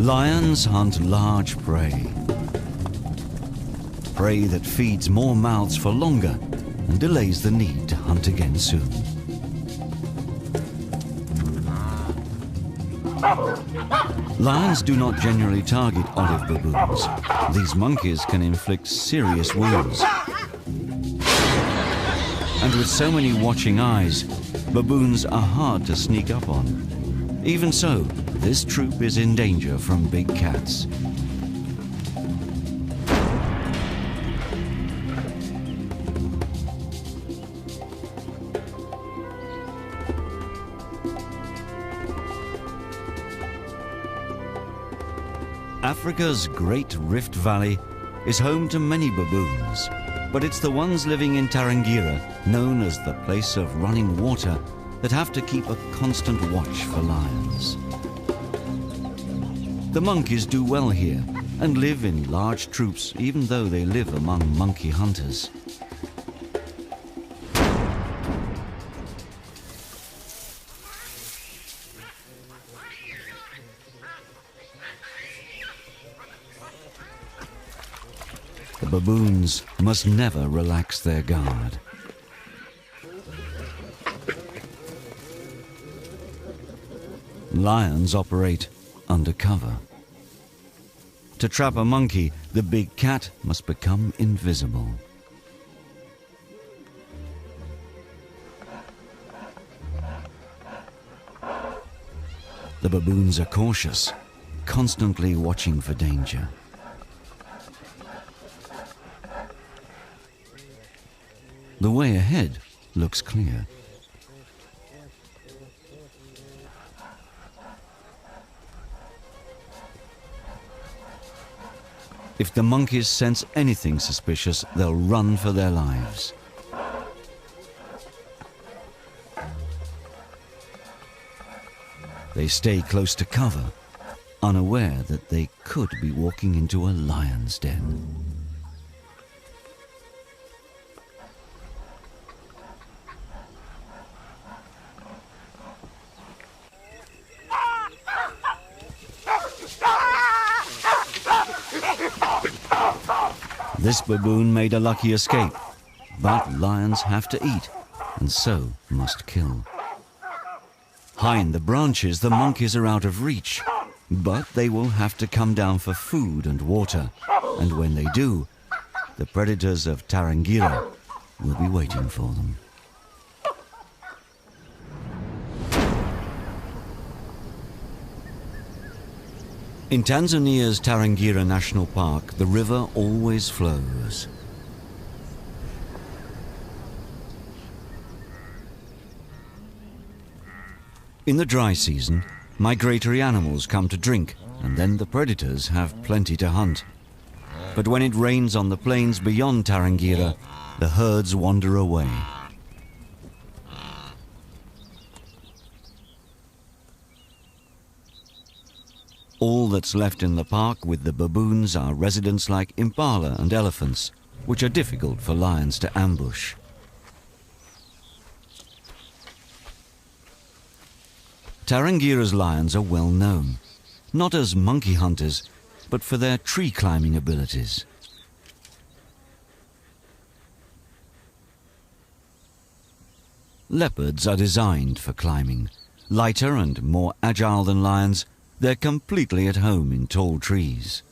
Lions hunt large prey. Prey that feeds more mouths for longer and delays the need to hunt again soon. Lions do not generally target olive baboons. These monkeys can inflict serious wounds. And with so many watching eyes, baboons are hard to sneak up on. Even so, this troop is in danger from big cats. Africa's Great Rift Valley is home to many baboons, but it's the ones living in Tarangire, known as the place of running water, that have to keep a constant watch for lions. The monkeys do well here and live in large troops, even though they live among monkey hunters. The baboons must never relax their guard. Lions operate undercover. To trap a monkey, the big cat must become invisible. The baboons are cautious, constantly watching for danger. The way ahead looks clear. If the monkeys sense anything suspicious, they'll run for their lives. They stay close to cover, unaware that they could be walking into a lion's den. This baboon made a lucky escape, but lions have to eat, and so must kill. High in the branches, the monkeys are out of reach, but they will have to come down for food and water, and when they do, the predators of Tarangire will be waiting for them. In Tanzania's Tarangire National Park, the river always flows. In the dry season, migratory animals come to drink, and then the predators have plenty to hunt. But when it rains on the plains beyond Tarangire, the herds wander away. All that's left in the park with the baboons are residents like impala and elephants, which are difficult for lions to ambush. Tarangire's lions are well known, not as monkey hunters, but for their tree climbing abilities. Leopards are designed for climbing. Lighter and more agile than lions, they're completely at home in tall trees.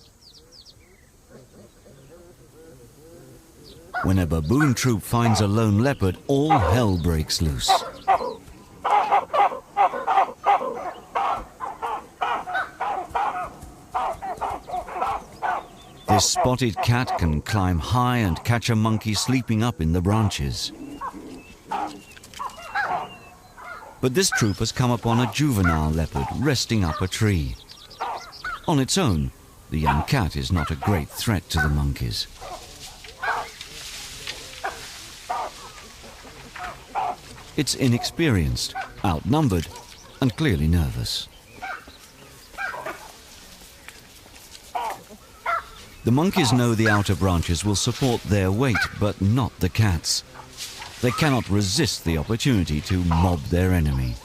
When a baboon troop finds a lone leopard, all hell breaks loose. This spotted cat can climb high and catch a monkey sleeping up in the branches. But this troop has come upon a juvenile leopard resting up a tree. On its own, the young cat is not a great threat to the monkeys. It's inexperienced, outnumbered, and clearly nervous. The monkeys know the outer branches will support their weight, but not the cats. They cannot resist the opportunity to mob their enemy.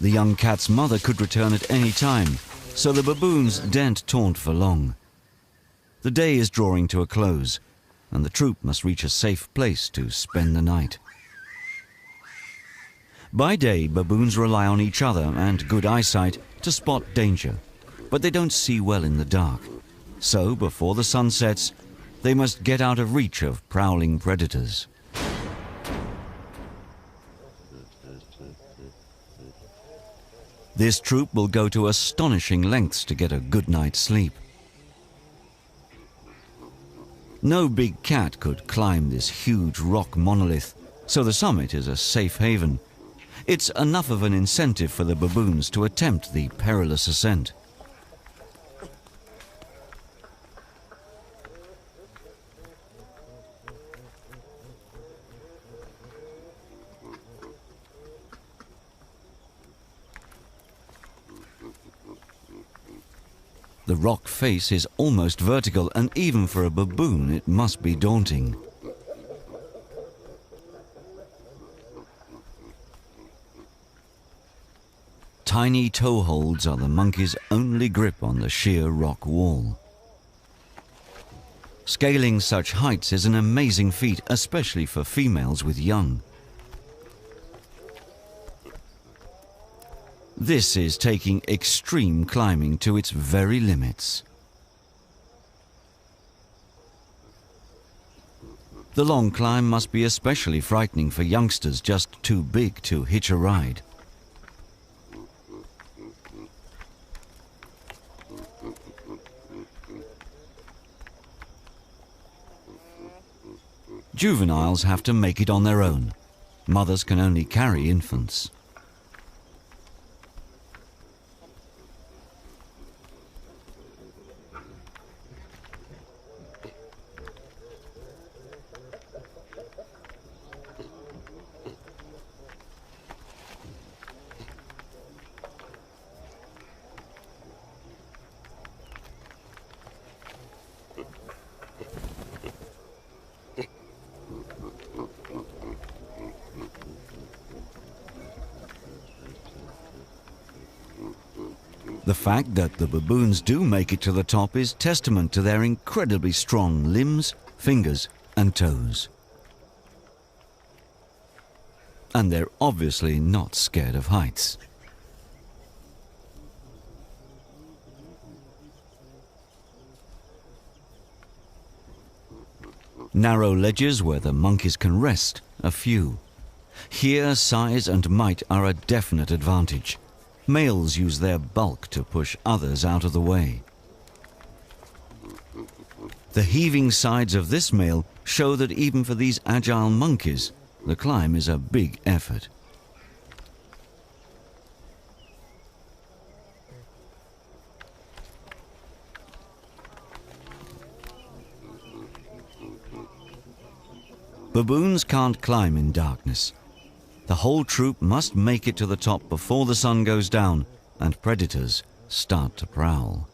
The young cat's mother could return at any time, so the baboons daren't taunt for long. The day is drawing to a close, and the troop must reach a safe place to spend the night. By day, baboons rely on each other and good eyesight to spot danger, but they don't see well in the dark. So, before the sun sets, they must get out of reach of prowling predators. This troop will go to astonishing lengths to get a good night's sleep. No big cat could climb this huge rock monolith, so the summit is a safe haven. It's enough of an incentive for the baboons to attempt the perilous ascent. The rock face is almost vertical, and even for a baboon it must be daunting. Tiny toeholds are the monkey's only grip on the sheer rock wall. Scaling such heights is an amazing feat, especially for females with young. This is taking extreme climbing to its very limits. The long climb must be especially frightening for youngsters just too big to hitch a ride. Juveniles have to make it on their own. Mothers can only carry infants. The fact that the baboons do make it to the top is testament to their incredibly strong limbs, fingers, and toes. And they're obviously not scared of heights. Narrow ledges where the monkeys can rest are few. Here, size and might are a definite advantage. Males use their bulk to push others out of the way. The heaving sides of this male show that even for these agile monkeys, the climb is a big effort. Baboons can't climb in darkness. The whole troop must make it to the top before the sun goes down and predators start to prowl.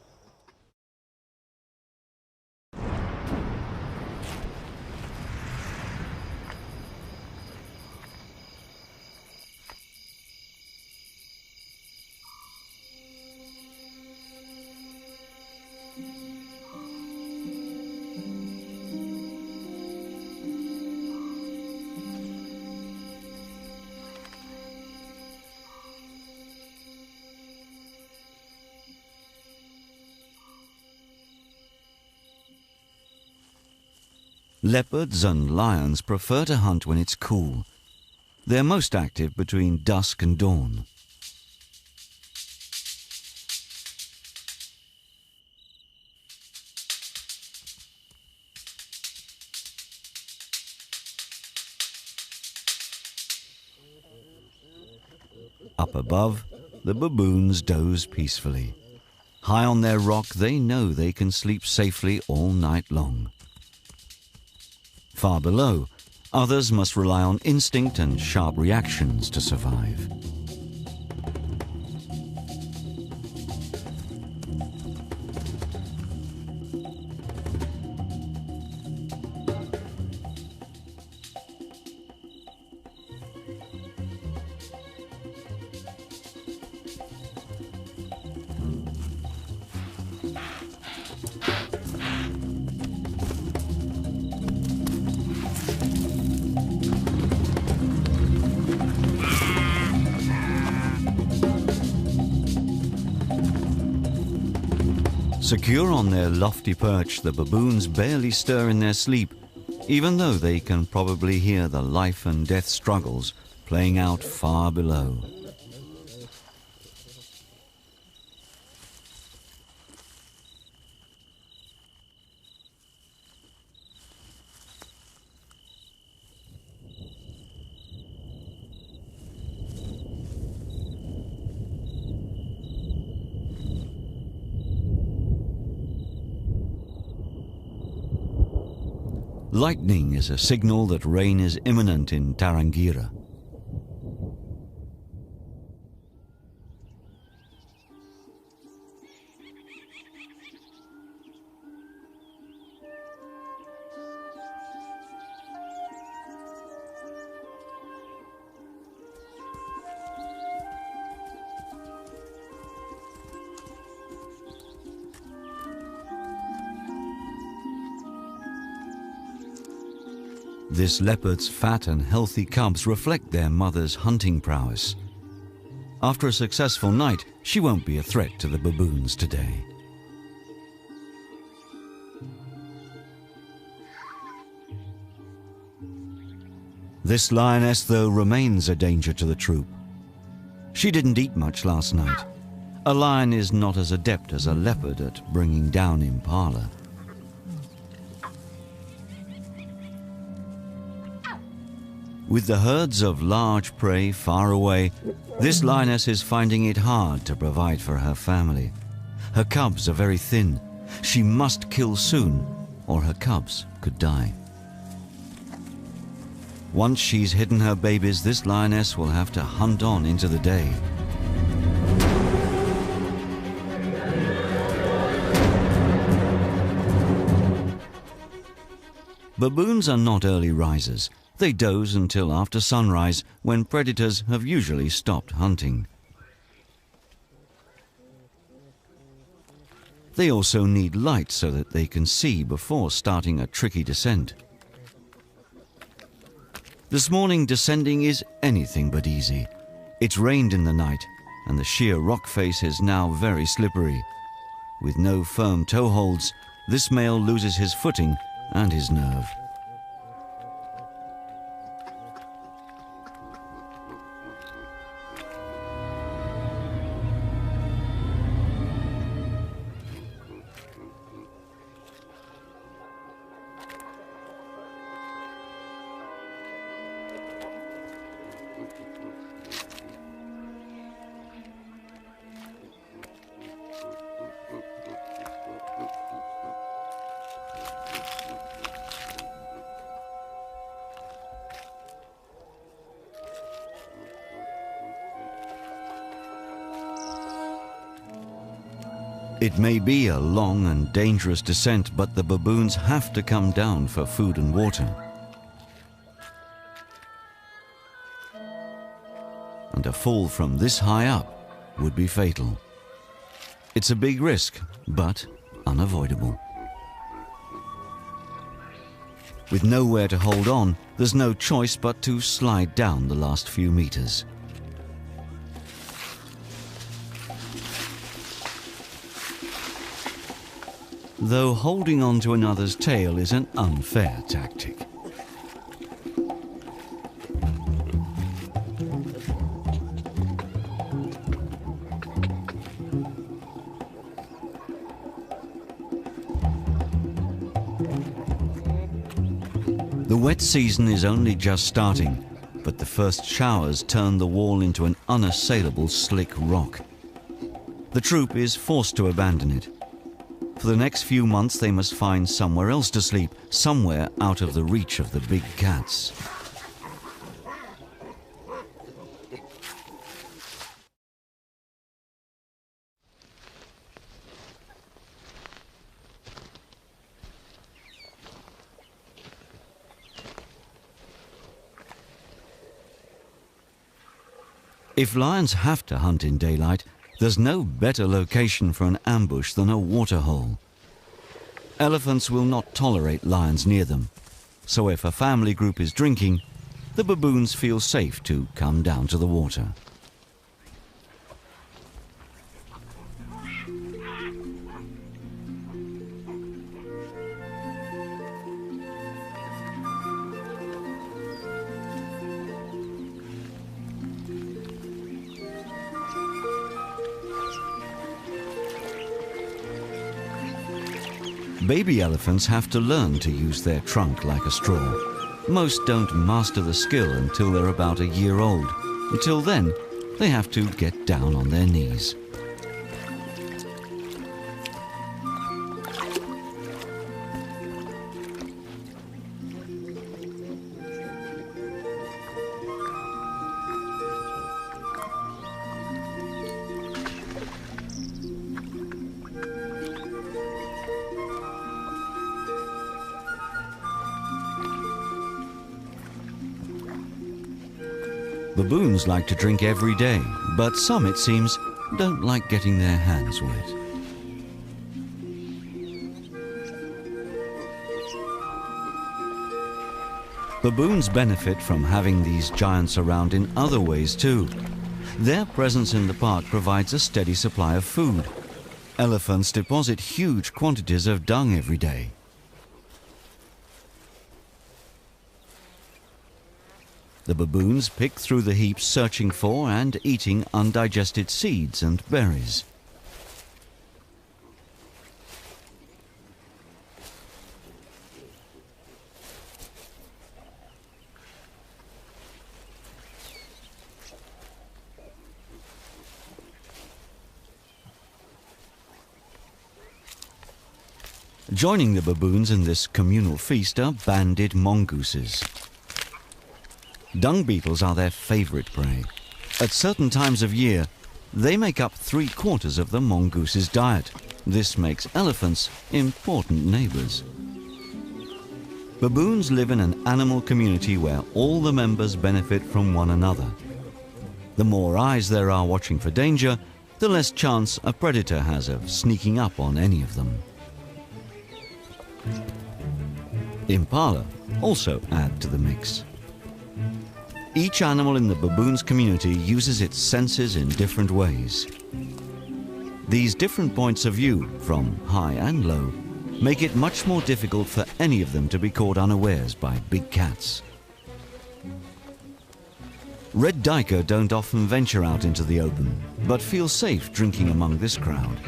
Leopards and lions prefer to hunt when it's cool. They're most active between dusk and dawn. Up above, the baboons doze peacefully. High on their rock, they know they can sleep safely all night long. Far below, others must rely on instinct and sharp reactions to survive. Secure on their lofty perch, the baboons barely stir in their sleep, even though they can probably hear the life and death struggles playing out far below. Lightning is a signal that rain is imminent in Tarangire. This leopard's fat and healthy cubs reflect their mother's hunting prowess. After a successful night, she won't be a threat to the baboons today. This lioness, though, remains a danger to the troop. She didn't eat much last night. A lion is not as adept as a leopard at bringing down impala. With the herds of large prey far away, this lioness is finding it hard to provide for her family. Her cubs are very thin. She must kill soon, or her cubs could die. Once she's hidden her babies, this lioness will have to hunt on into the day. Baboons are not early risers. They doze until after sunrise, when predators have usually stopped hunting. They also need light so that they can see before starting a tricky descent. This morning, descending is anything but easy. It's rained in the night, and the sheer rock face is now very slippery. With no firm toeholds, this male loses his footing and his nerve. It may be a long and dangerous descent, but the baboons have to come down for food and water. And a fall from this high up would be fatal. It's a big risk, but unavoidable. With nowhere to hold on, there's no choice but to slide down the last few meters. Though holding on to another's tail is an unfair tactic. The wet season is only just starting, but the first showers turn the wall into an unassailable slick rock. The troop is forced to abandon it. For the next few months, they must find somewhere else to sleep, somewhere out of the reach of the big cats. If lions have to hunt in daylight, there's no better location for an ambush than a waterhole. Elephants will not tolerate lions near them, so if a family group is drinking, the baboons feel safe to come down to the water. Baby elephants have to learn to use their trunk like a straw. Most don't master the skill until they're about a year old. Until then, they have to get down on their knees. Baboons like to drink every day, but some, it seems, don't like getting their hands wet. Baboons benefit from having these giants around in other ways too. Their presence in the park provides a steady supply of food. Elephants deposit huge quantities of dung every day. The baboons pick through the heaps searching for and eating undigested seeds and berries. Joining the baboons in this communal feast are banded mongooses. Dung beetles are their favorite prey. At certain times of year, they make up 3/4 of the mongoose's diet. This makes elephants important neighbors. Baboons live in an animal community where all the members benefit from one another. The more eyes there are watching for danger, the less chance a predator has of sneaking up on any of them. Impala also add to the mix. Each animal in the baboons community uses its senses in different ways. These different points of view, from high and low, make it much more difficult for any of them to be caught unawares by big cats. Red duiker don't often venture out into the open, but feel safe drinking among this crowd.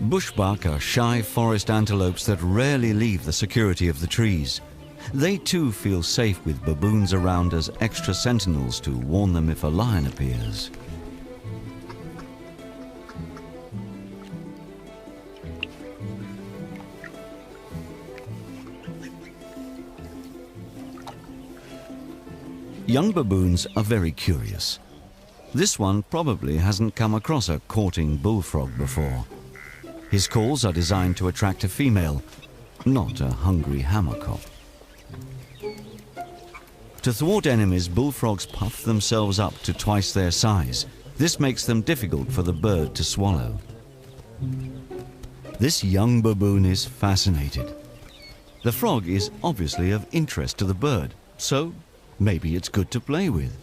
Bushbuck are shy forest antelopes that rarely leave the security of the trees. They too feel safe with baboons around as extra sentinels to warn them if a lion appears. Young baboons are very curious. This one probably hasn't come across a courting bullfrog before. His calls are designed to attract a female, not a hungry hammerkop. To thwart enemies, bullfrogs puff themselves up to twice their size. This makes them difficult for the bird to swallow. This young baboon is fascinated. The frog is obviously of interest to the bird, so maybe it's good to play with.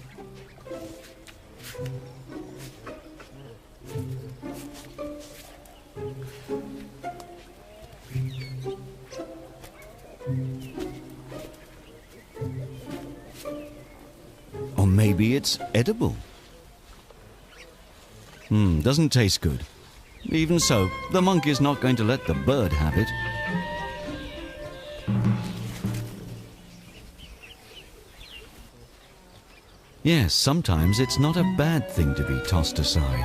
Or maybe it's edible. Doesn't taste good. Even so, the monkey's not going to let the bird have it. Yes, sometimes it's not a bad thing to be tossed aside.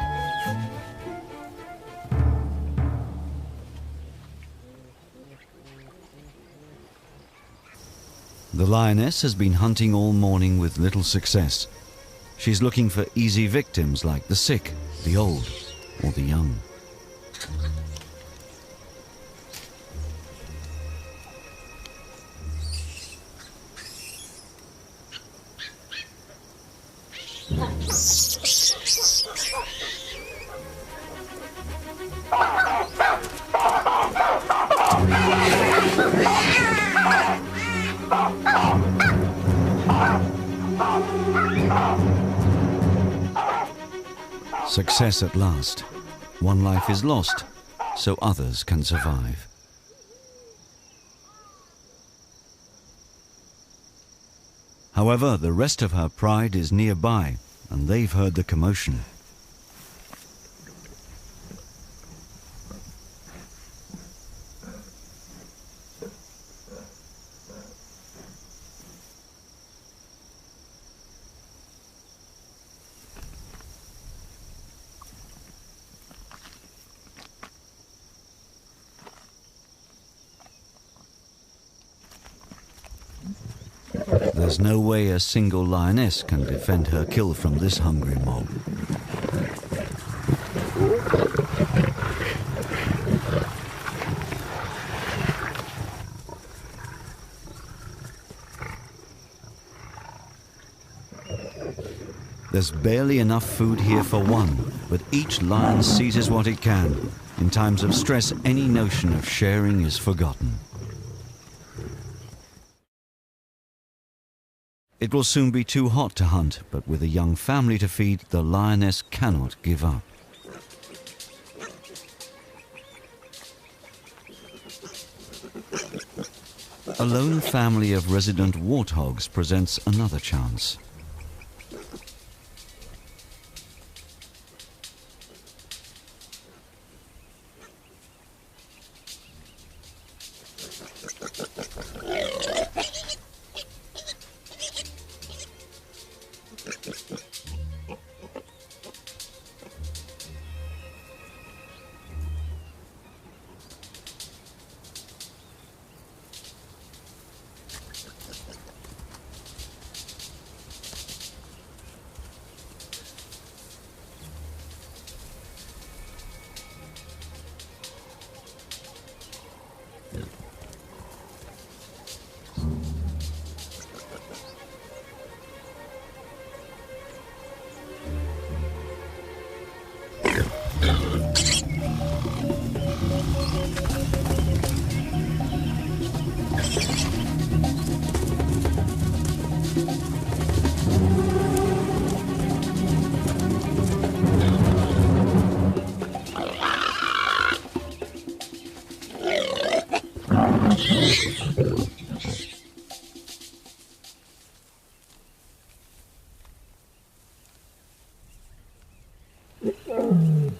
The lioness has been hunting all morning with little success. She's looking for easy victims like the sick, the old, or the young. Success at last. One life is lost, so others can survive. However, the rest of her pride is nearby, and they've heard the commotion. There's no way a single lioness can defend her kill from this hungry mob. There's barely enough food here for one, but each lion seizes what it can. In times of stress, any notion of sharing is forgotten. It will soon be too hot to hunt, but with a young family to feed, the lioness cannot give up. A lone family of resident warthogs presents another chance.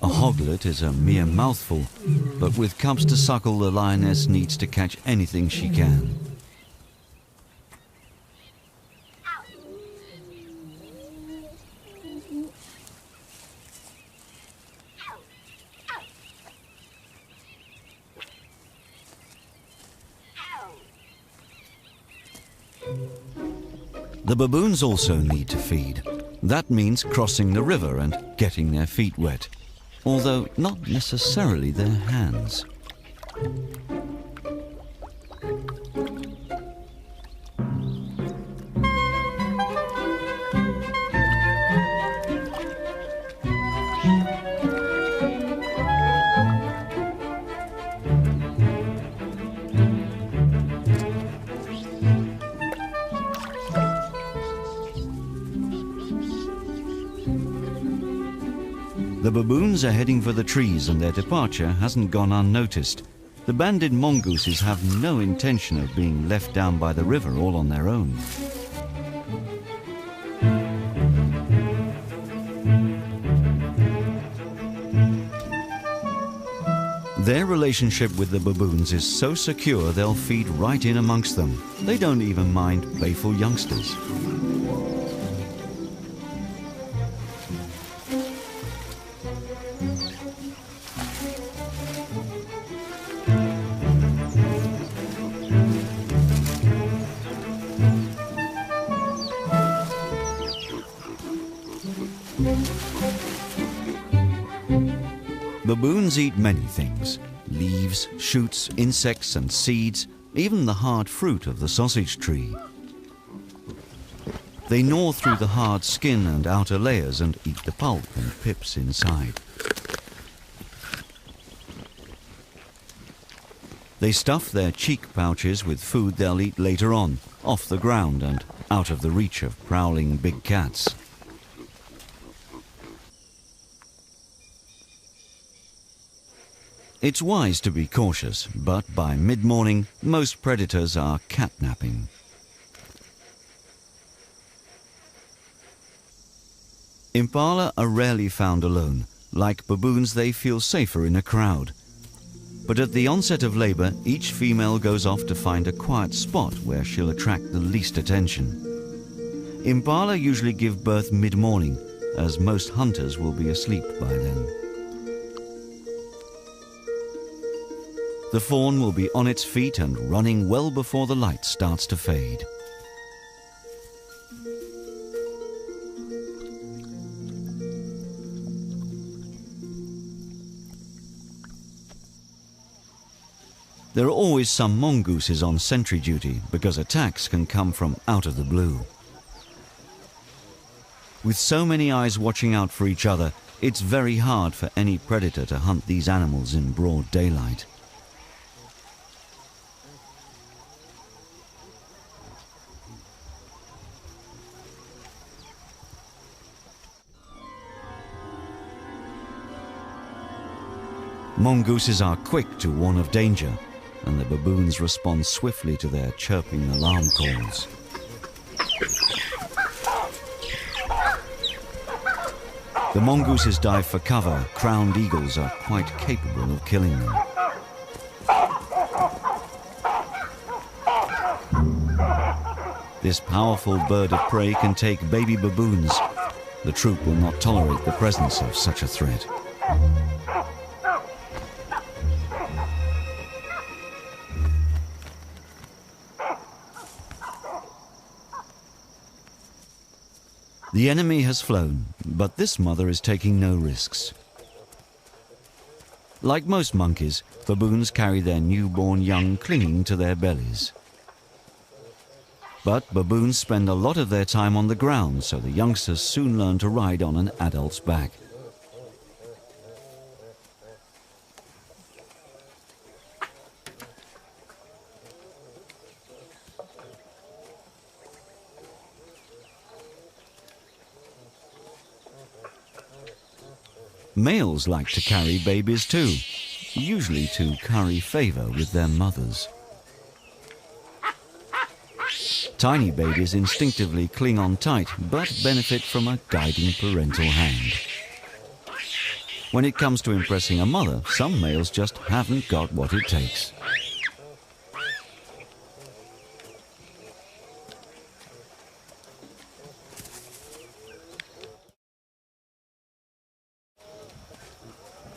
A hoglet is a mere mouthful, but with cubs to suckle, the lioness needs to catch anything she can. The baboons also need to feed. That means crossing the river and getting their feet wet, although not necessarily their hands. The baboons are heading for the trees, and their departure hasn't gone unnoticed. The banded mongooses have no intention of being left down by the river all on their own. Their relationship with the baboons is so secure they'll feed right in amongst them. They don't even mind playful youngsters. Baboons eat many things: leaves, shoots, insects and seeds, even the hard fruit of the sausage tree. They gnaw through the hard skin and outer layers and eat the pulp and pips inside. They stuff their cheek pouches with food they'll eat later on, off the ground and out of the reach of prowling big cats. It's wise to be cautious, but by mid-morning, most predators are catnapping. Impala are rarely found alone. Like baboons, they feel safer in a crowd. But at the onset of labor, each female goes off to find a quiet spot where she'll attract the least attention. Impala usually give birth mid-morning, as most hunters will be asleep by then. The fawn will be on its feet and running well before the light starts to fade. There are always some mongooses on sentry duty because attacks can come from out of the blue. With so many eyes watching out for each other, it's very hard for any predator to hunt these animals in broad daylight. Mongooses are quick to warn of danger, and the baboons respond swiftly to their chirping alarm calls. The mongooses dive for cover. Crowned eagles are quite capable of killing them. This powerful bird of prey can take baby baboons. The troop will not tolerate the presence of such a threat. The enemy has flown, but this mother is taking no risks. Like most monkeys, baboons carry their newborn young clinging to their bellies. But baboons spend a lot of their time on the ground, so the youngsters soon learn to ride on an adult's back. Males like to carry babies too, usually to curry favor with their mothers. Tiny babies instinctively cling on tight, but benefit from a guiding parental hand. When it comes to impressing a mother, some males just haven't got what it takes.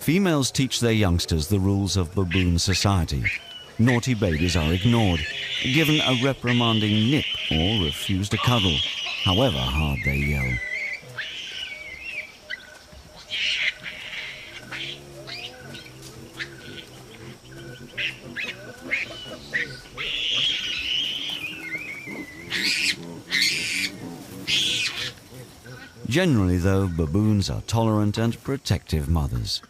Females teach their youngsters the rules of baboon society. Naughty babies are ignored, given a reprimanding nip or refused to cuddle, however hard they yell. Generally, though, baboons are tolerant and protective mothers.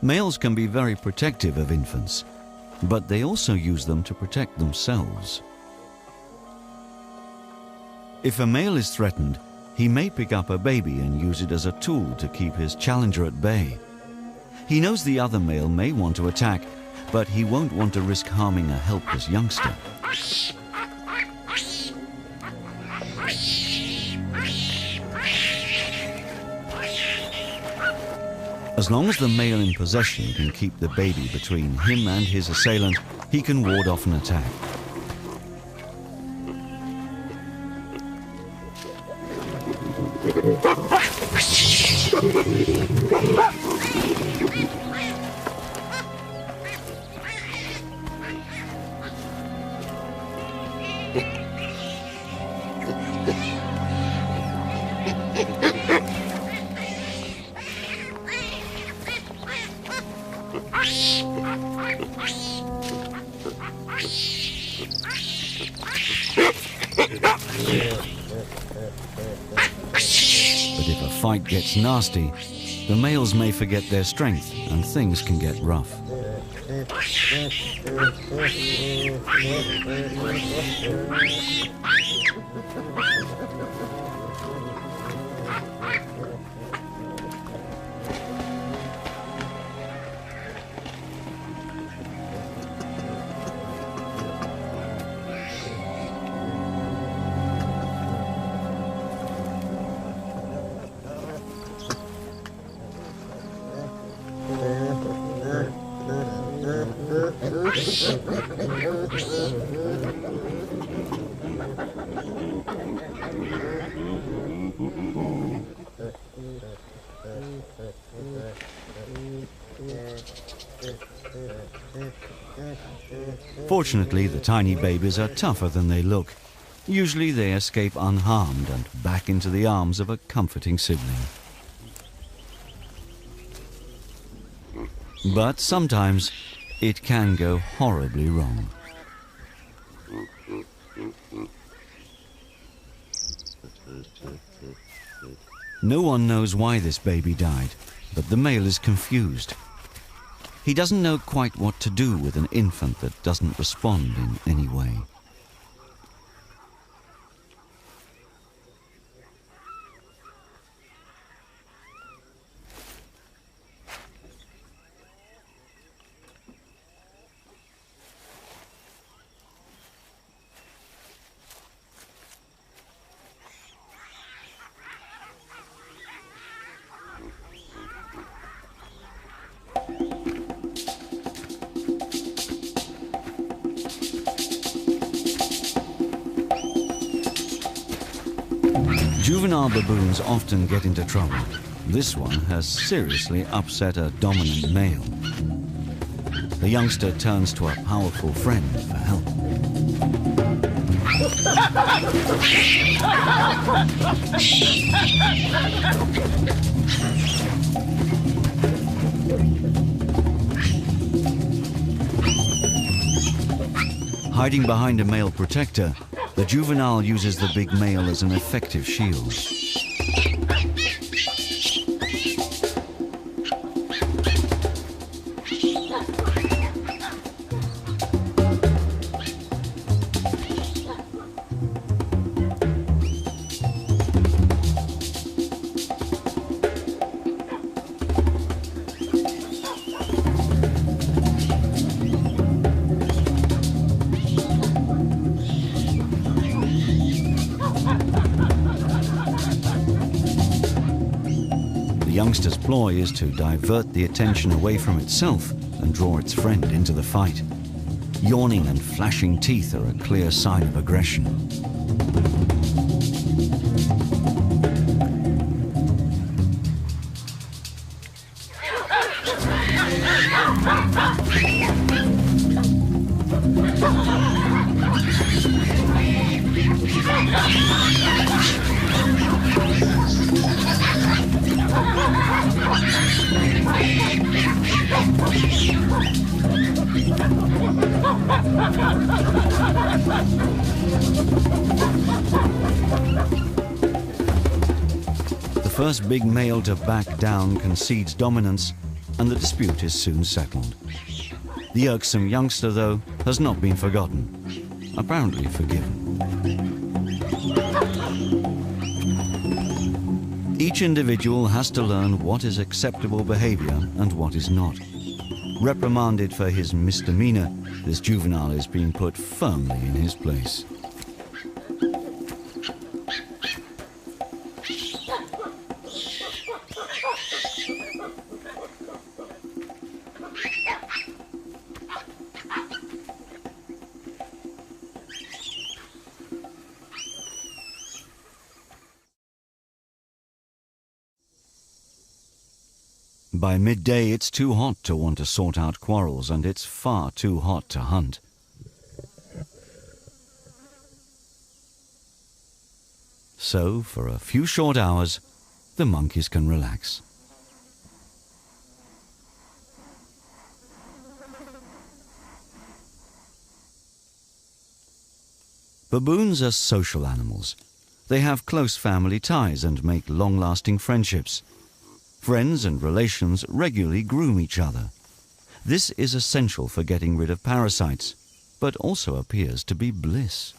Males can be very protective of infants, but they also use them to protect themselves. If a male is threatened, he may pick up a baby and use it as a tool to keep his challenger at bay. He knows the other male may want to attack, but he won't want to risk harming a helpless youngster. As long as the male in possession can keep the baby between him and his assailant, he can ward off an attack. But if a fight gets nasty, the males may forget their strength and things can get rough. Fortunately, the tiny babies are tougher than they look. Usually they escape unharmed and back into the arms of a comforting sibling. But sometimes it can go horribly wrong. No one knows why this baby died, but the male is confused. He doesn't know quite what to do with an infant that doesn't respond in any way. Juvenile baboons often get into trouble. This one has seriously upset a dominant male. The youngster turns to a powerful friend for help. Hiding behind a male protector, the juvenile uses the big male as an effective shield. The youngster's ploy is to divert the attention away from itself and draw its friend into the fight. Yawning and flashing teeth are a clear sign of aggression. The first big male to back down concedes dominance, and the dispute is soon settled. The irksome youngster, though, has not been forgotten, apparently forgiven. Each individual has to learn what is acceptable behavior and what is not. Reprimanded for his misdemeanor, this juvenile is being put firmly in his place. By midday, it's too hot to want to sort out quarrels, and it's far too hot to hunt. So, for a few short hours, the monkeys can relax. Baboons are social animals. They have close family ties and make long-lasting friendships. Friends and relations regularly groom each other. This is essential for getting rid of parasites, but also appears to be bliss.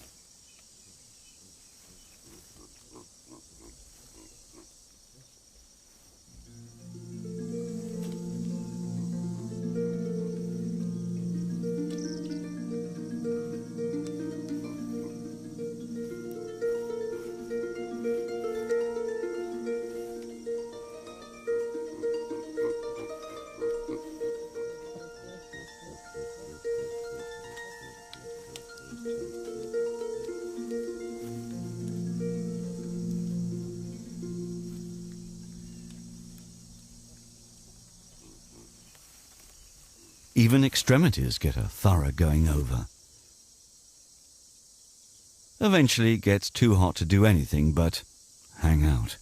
Even extremities get a thorough going over. Eventually it gets too hot to do anything but hang out.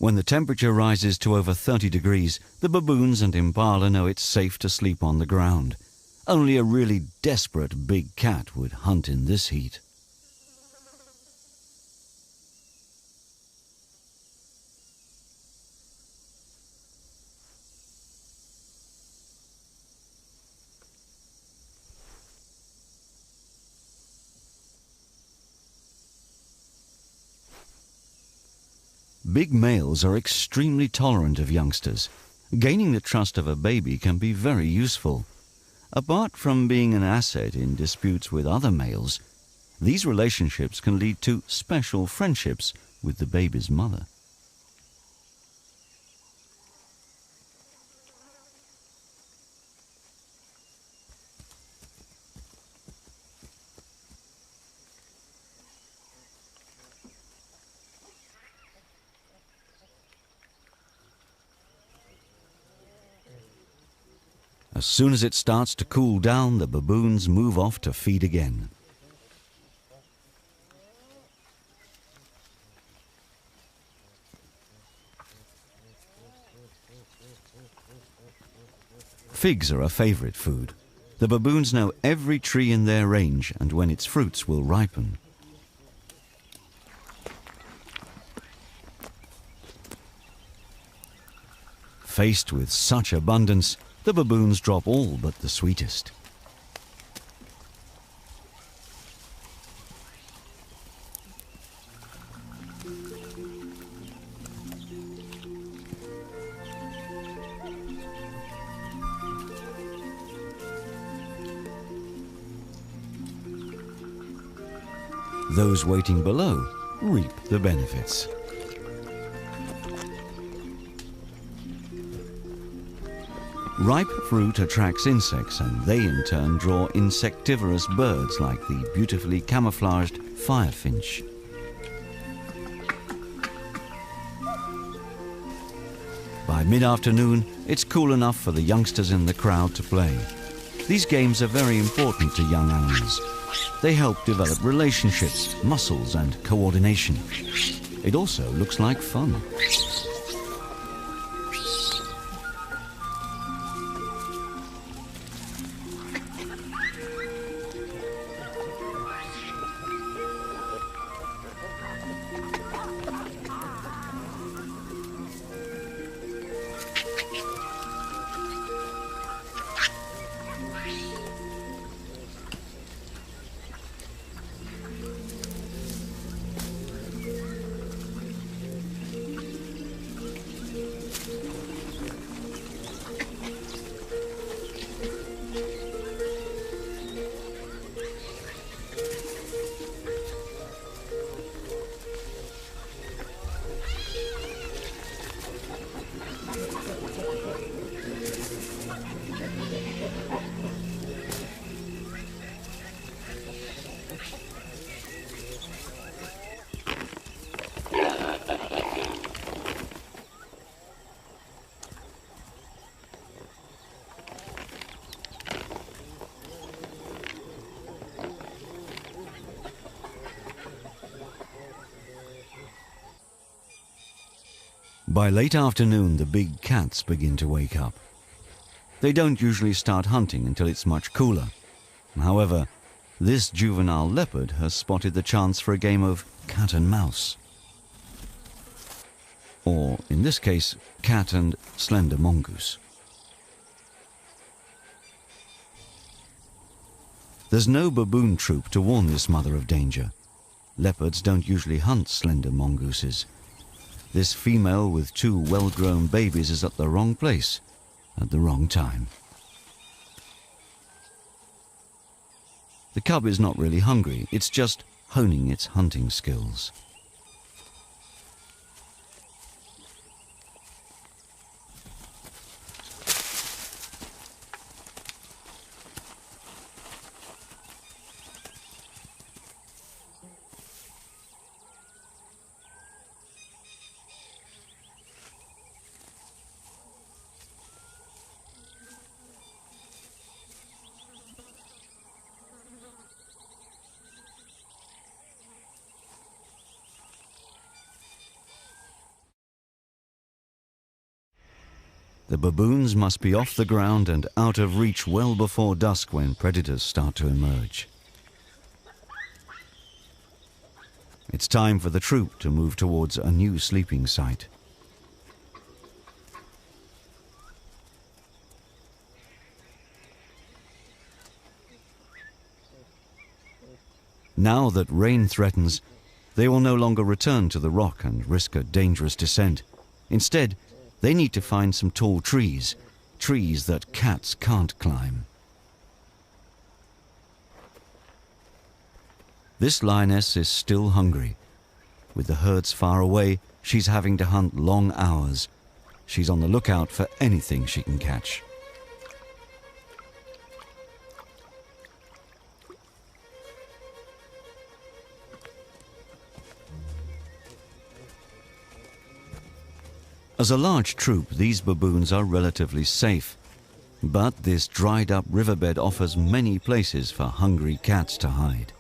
When the temperature rises to over 30 degrees, the baboons and impala know it's safe to sleep on the ground. Only a really desperate big cat would hunt in this heat. Big males are extremely tolerant of youngsters. Gaining the trust of a baby can be very useful. Apart from being an asset in disputes with other males, these relationships can lead to special friendships with the baby's mother. As soon as it starts to cool down, the baboons move off to feed again. Figs are a favorite food. The baboons know every tree in their range and when its fruits will ripen. Faced with such abundance, the baboons drop all but the sweetest. Those waiting below reap the benefits. Ripe fruit attracts insects, and they in turn draw insectivorous birds like the beautifully camouflaged firefinch. By mid-afternoon, it's cool enough for the youngsters in the crowd to play. These games are very important to young animals. They help develop relationships, muscles, and coordination. It also looks like fun. By late afternoon, the big cats begin to wake up. They don't usually start hunting until it's much cooler. However, this juvenile leopard has spotted the chance for a game of cat and mouse. Or, in this case, cat and slender mongoose. There's no baboon troop to warn this mother of danger. Leopards don't usually hunt slender mongooses. This female with 2 well-grown babies is at the wrong place at the wrong time. The cub is not really hungry, it's just honing its hunting skills. The baboons must be off the ground and out of reach well before dusk when predators start to emerge. It's time for the troop to move towards a new sleeping site. Now that rain threatens, they will no longer return to the rock and risk a dangerous descent. Instead, they need to find some tall trees, trees that cats can't climb. This lioness is still hungry. With the herds far away, she's having to hunt long hours. She's on the lookout for anything she can catch. As a large troop, these baboons are relatively safe, but this dried-up riverbed offers many places for hungry cats to hide.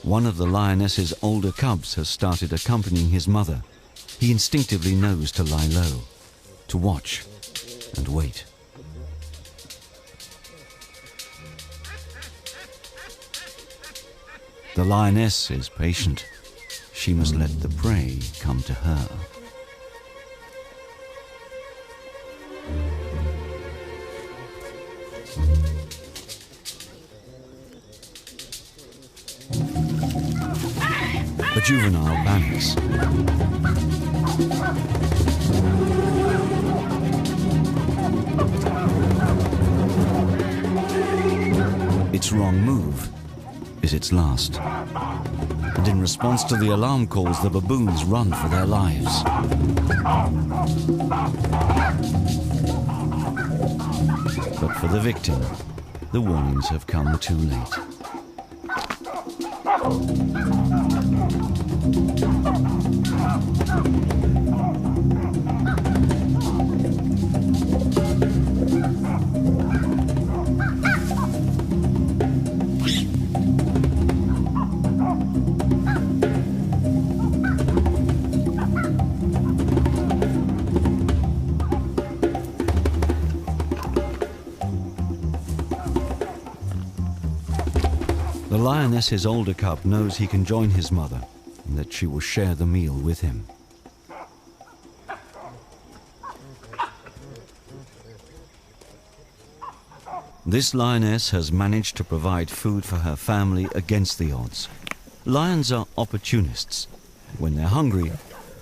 One of the lioness's older cubs has started accompanying his mother. He instinctively knows to lie low, to watch and wait. The lioness is patient. She must let the prey come to her. The juvenile panics. Its wrong move is its last. And in response to the alarm calls, the baboons run for their lives. But for the victim, the warnings have come too late. The lioness's older cub knows he can join his mother and that she will share the meal with him. This lioness has managed to provide food for her family against the odds. Lions are opportunists. When they're hungry,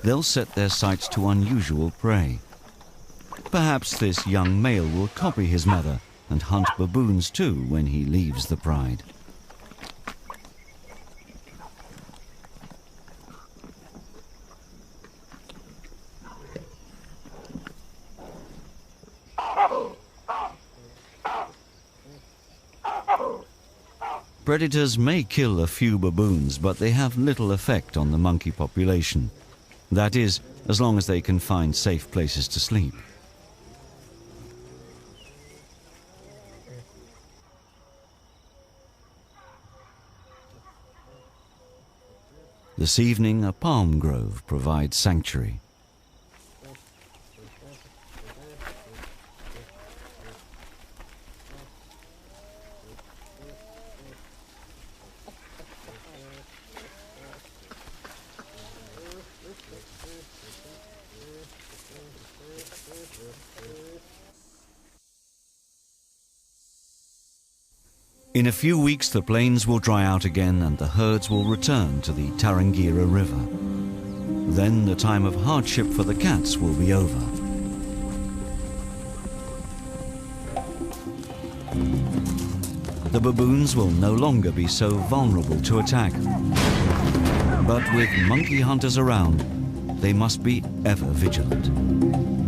they'll set their sights to unusual prey. Perhaps this young male will copy his mother and hunt baboons too when he leaves the pride. Predators may kill a few baboons, but they have little effect on the monkey population. That is, as long as they can find safe places to sleep. This evening, a palm grove provides sanctuary. In a few weeks, the plains will dry out again and the herds will return to the Tarangire River. Then the time of hardship for the cats will be over. The baboons will no longer be so vulnerable to attack. But with monkey hunters around, they must be ever vigilant.